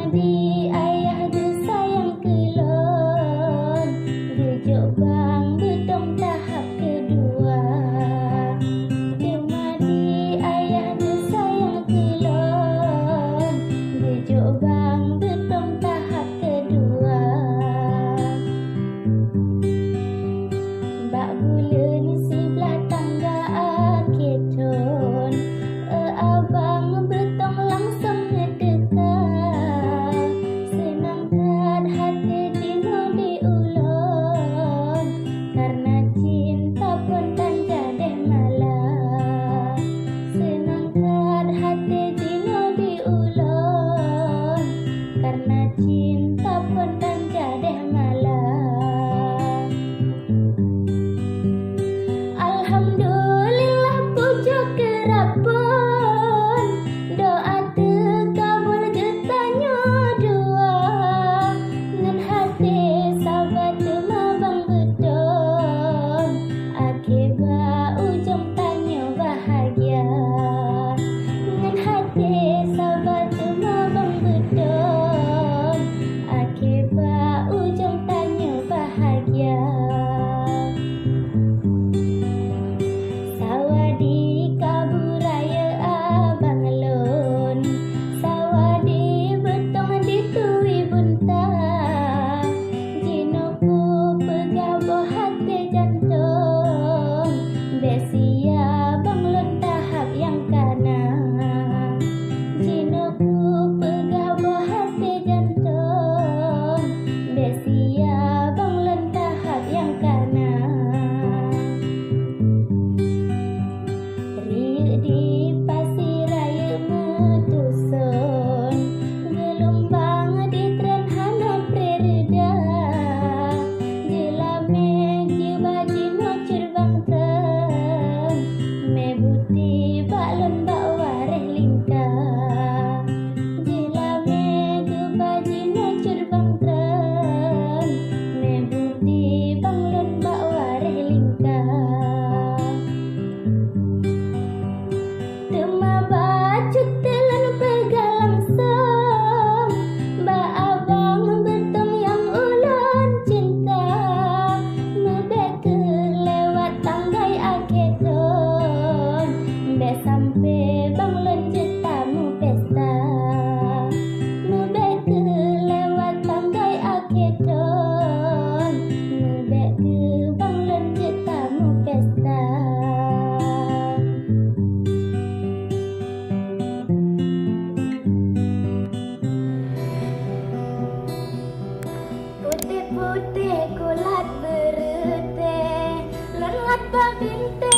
madi ayah de sayang kelon, gejuk bang betong tahap kedua. De madi ayah de sayang kelon, gejuk bang betong tahap kedua. Bak bulan sebelah tangga aketon, abang betong langsung ngedekat. Senang kat hati dino diulon, karena cinta pun tan jadeh malah. Senang kat hati dino diulon, karena cinta pun tan jadeh malah. Alhamdulillah pujuk kerapun, doa terkabul getanya dua. Ngan hati sahabat mabang bedong, akibat ujung tanya bahagia. Ngan hati sahabat mabang bedong, akibat ujung tanya bahagia. Sawadi kaburaya abang lon, sawadi betong ditui buntang. Jinoku pegabo hati jantung, besia bang lon tahap yang kanan. Jinoku pegabo hati jantung, besia bang lon tahap yang kanan. Di pasir raya metusun, gelombang di tren hana prereda. Jelame jibaji mocur bang ten, mebuti balon bak wareh lingkar. Jelame jibaji mocur bang ten, mebuti balon bak wareh lingkar. Tema baju telan pegang langsung, ba abang betong yang ulun cinta. Mebek kelewat tanggai aketon, be sampai bang lon jetamu pesta. Mebek kelewat tanggai aketon, mebek ke bang lon jetamu pesta. Putih-putih kulat berete, lengat babinte